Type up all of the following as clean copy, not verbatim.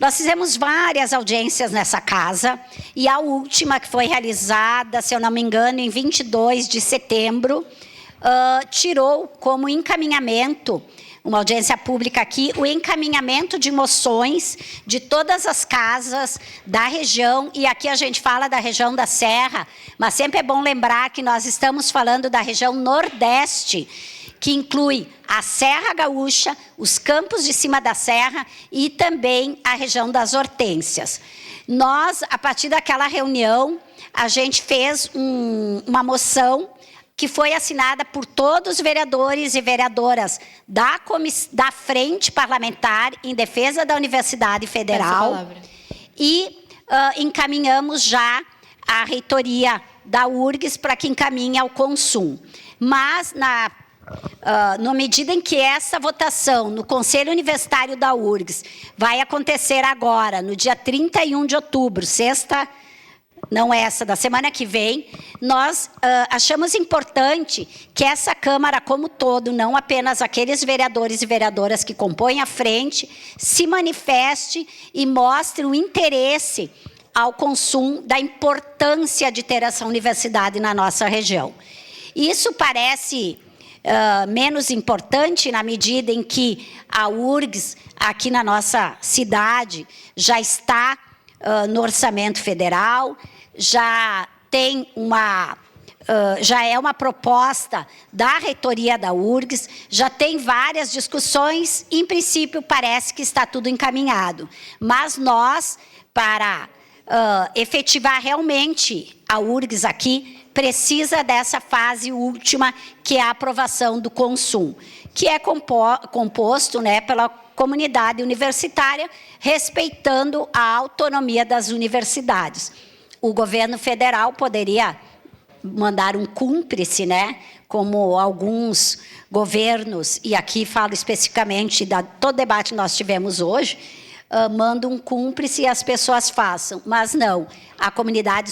nós fizemos várias audiências nessa casa, e a última, que foi realizada, se eu não me engano, em 22 de setembro, tirou como encaminhamento, uma audiência pública aqui, o encaminhamento de moções de todas as casas da região, e aqui a gente fala da região da Serra, mas sempre é bom lembrar que nós estamos falando da região Nordeste, que inclui a Serra Gaúcha, os campos de cima da serra e também a região das Hortênsias. Nós, a partir daquela reunião, a gente fez uma moção que foi assinada por todos os vereadores e vereadoras da Frente Parlamentar em Defesa da Universidade Federal e encaminhamos já a reitoria da URGS para que encaminhe ao Consum. Mas, na medida em que essa votação no Conselho Universitário da URGS vai acontecer agora, no dia 31 de outubro, sexta, não essa, da semana que vem, nós achamos importante que essa Câmara como todo, não apenas aqueles vereadores e vereadoras que compõem a frente, se manifeste e mostre o interesse ao Consum da importância de ter essa universidade na nossa região. Isso parece menos importante na medida em que a URGS, aqui na nossa cidade, já está no orçamento federal, já tem já é uma proposta da reitoria da URGS, já tem várias discussões, em princípio parece que está tudo encaminhado. Mas nós, para efetivar realmente a URGS aqui, precisa dessa fase última, que é a aprovação do Consum, que é composto, né, pela comunidade universitária, respeitando a autonomia das universidades. O governo federal poderia mandar um cúmplice, né, como alguns governos, e aqui falo especificamente de todo debate que nós tivemos hoje, manda um cúmplice e as pessoas façam. Mas não, a comunidade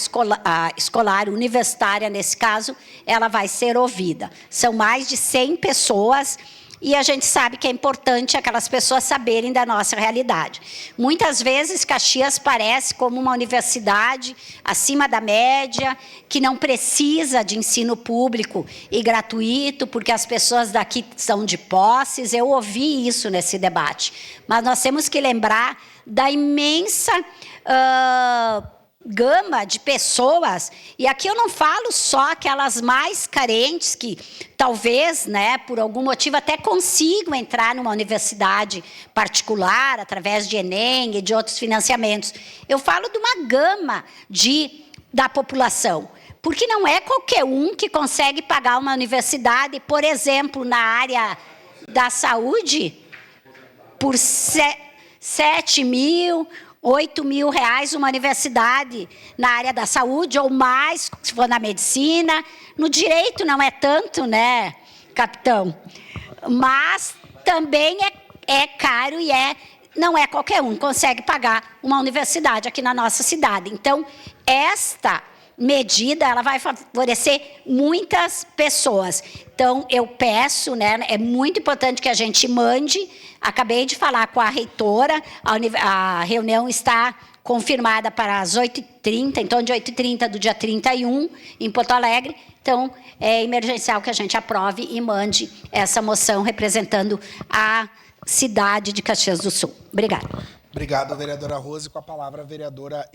escolar universitária, nesse caso, ela vai ser ouvida. São mais de 100 pessoas, e a gente sabe que é importante aquelas pessoas saberem da nossa realidade. Muitas vezes, Caxias parece como uma universidade acima da média, que não precisa de ensino público e gratuito, porque as pessoas daqui são de posses. Eu ouvi isso nesse debate. Mas nós temos que lembrar da imensa gama de pessoas, e aqui eu não falo só aquelas mais carentes que talvez, né, por algum motivo até consigam entrar numa universidade particular através de Enem e de outros financiamentos. Eu falo de uma gama da população, porque não é qualquer um que consegue pagar uma universidade, por exemplo, na área da saúde, por 7 mil, 8 mil reais uma universidade na área da saúde, ou mais, se for na medicina. No direito não é tanto, né, capitão? Mas também é caro e não é qualquer um que consegue pagar uma universidade aqui na nossa cidade. Então, esta medida, ela vai favorecer muitas pessoas. Então, eu peço, né, é muito importante que a gente mande. Acabei de falar com a reitora, a reunião está confirmada para as 8h30, então de 8h30 do dia 31, em Porto Alegre. Então, é emergencial que a gente aprove e mande essa moção representando a cidade de Caxias do Sul. Obrigada. Obrigado, vereadora Rose. Com a palavra, a vereadora